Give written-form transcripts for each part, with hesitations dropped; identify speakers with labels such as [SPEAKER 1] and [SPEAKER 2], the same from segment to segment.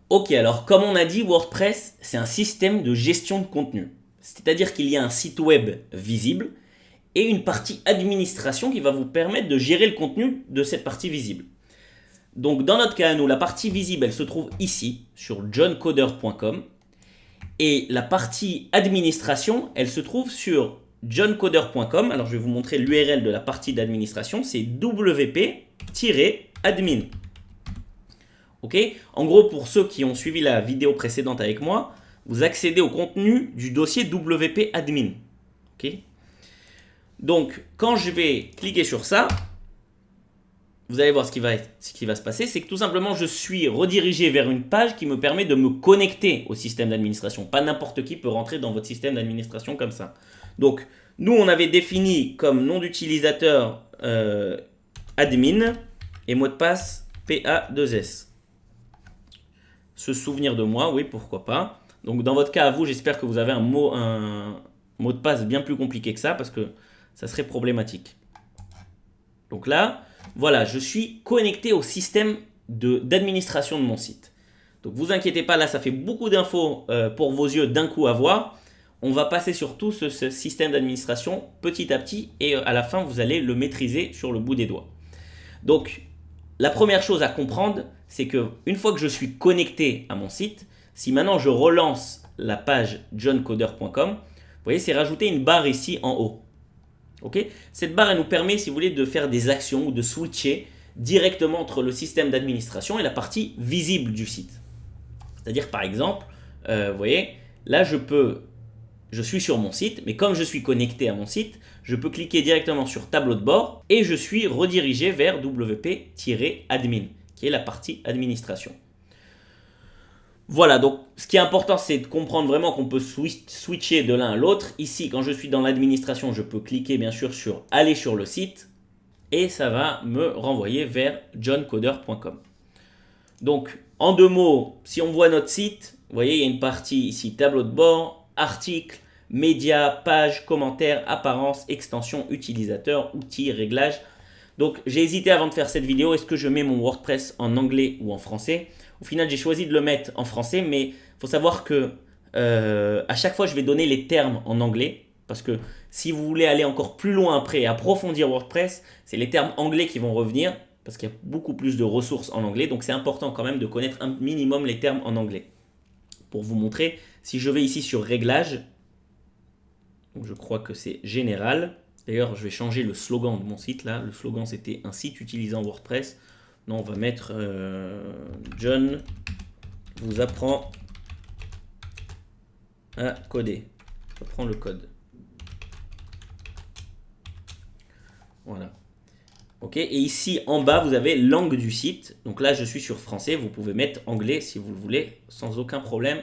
[SPEAKER 1] Ok, alors comme on a dit, WordPress, c'est un système de gestion de contenu. C'est-à-dire qu'il y a un site web visible et une partie administration qui va vous permettre de gérer le contenu de cette partie visible. Donc dans notre cas, nous, la partie visible, elle se trouve ici, sur johncoder.com. Et la partie administration, elle se trouve sur johncoder.com. Alors je vais vous montrer l'URL de la partie d'administration, c'est wp-admin. Ok. En gros, pour ceux qui ont suivi la vidéo précédente avec moi, vous accédez au contenu du dossier wp-admin. Ok. Donc, quand je vais cliquer sur ça, vous allez voir ce qui va se passer, c'est que tout simplement, je suis redirigé vers une page qui me permet de me connecter au système d'administration. Pas n'importe qui peut rentrer dans votre système d'administration comme ça. Donc, nous, on avait défini comme nom d'utilisateur admin et mot de passe PA2S. Se souvenir de moi, oui, pourquoi pas. Donc, dans votre cas, à vous, j'espère que vous avez un mot de passe bien plus compliqué que ça parce que ça serait problématique. Donc là, voilà, je suis connecté au système d'administration de mon site. Donc vous inquiétez pas, là ça fait beaucoup d'infos pour vos yeux d'un coup à voir. On va passer sur tout ce système d'administration petit à petit et à la fin vous allez le maîtriser sur le bout des doigts. Donc la première chose à comprendre, c'est que une fois que je suis connecté à mon site, si maintenant je relance la page johncoder.com, vous voyez c'est rajouter une barre ici en haut. Okay. Cette barre elle nous permet, si vous voulez, de faire des actions ou de switcher directement entre le système d'administration et la partie visible du site. C'est-à-dire par exemple, vous voyez, là je suis sur mon site, mais comme je suis connecté à mon site, je peux cliquer directement sur tableau de bord et je suis redirigé vers wp-admin, qui est la partie administration. Voilà, donc ce qui est important, c'est de comprendre vraiment qu'on peut switcher de l'un à l'autre. Ici, quand je suis dans l'administration, je peux cliquer bien sûr sur aller sur le site et ça va me renvoyer vers johncoder.com. Donc, en deux mots, si on voit notre site, vous voyez, il y a une partie ici, tableau de bord, articles, médias, pages, commentaires, apparence, extension, utilisateur, outils, réglages. Donc, j'ai hésité avant de faire cette vidéo, est-ce que je mets mon WordPress en anglais ou en français? Au final, j'ai choisi de le mettre en français, mais il faut savoir que à chaque fois, je vais donner les termes en anglais. Parce que si vous voulez aller encore plus loin après et approfondir WordPress, c'est les termes anglais qui vont revenir. Parce qu'il y a beaucoup plus de ressources en anglais. Donc, c'est important quand même de connaître un minimum les termes en anglais. Pour vous montrer, si je vais ici sur Réglages, donc je crois que c'est Général. D'ailleurs, je vais changer le slogan de mon site là. Le slogan, c'était un site utilisant WordPress. Non, on va mettre John vous apprend à coder. Apprend le code. Voilà. Ok. Et ici en bas, vous avez langue du site. Donc là, je suis sur français. Vous pouvez mettre anglais si vous le voulez, sans aucun problème.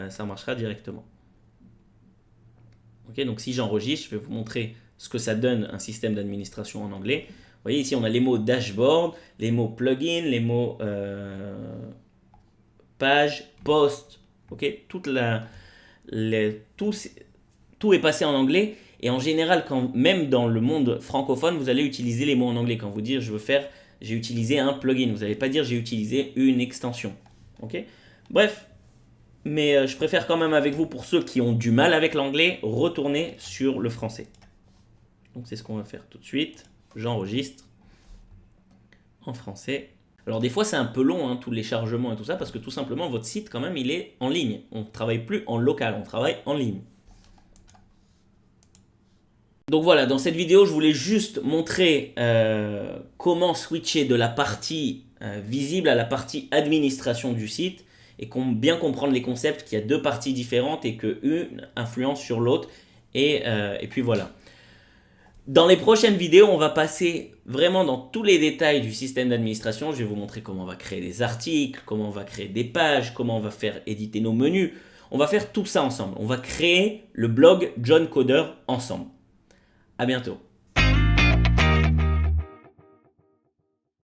[SPEAKER 1] Ça marchera directement. Ok. Donc si j'enregistre, je vais vous montrer ce que ça donne un système d'administration en anglais. Vous voyez ici, on a les mots dashboard, les mots plugin, les mots page, post. Ok, tout est passé en anglais. Et en général, même dans le monde francophone, vous allez utiliser les mots en anglais. Quand vous dites j'ai utilisé un plugin. Vous n'allez pas dire j'ai utilisé une extension. Ok. Bref, mais je préfère quand même avec vous, pour ceux qui ont du mal avec l'anglais, retourner sur le français. Donc c'est ce qu'on va faire tout de suite. J'enregistre en français. Alors des fois c'est un peu long, tous les chargements et tout ça, parce que tout simplement votre site quand même il est en ligne. On ne travaille plus en local, on travaille en ligne. Donc voilà, dans cette vidéo je voulais juste montrer comment switcher de la partie visible à la partie administration du site et bien comprendre les concepts, qu'il y a deux parties différentes et qu'une influence sur l'autre et puis voilà. Dans les prochaines vidéos, on va passer vraiment dans tous les détails du système d'administration. Je vais vous montrer comment on va créer des articles, comment on va créer des pages, comment on va faire éditer nos menus. On va faire tout ça ensemble. On va créer le blog John Coder ensemble. À bientôt.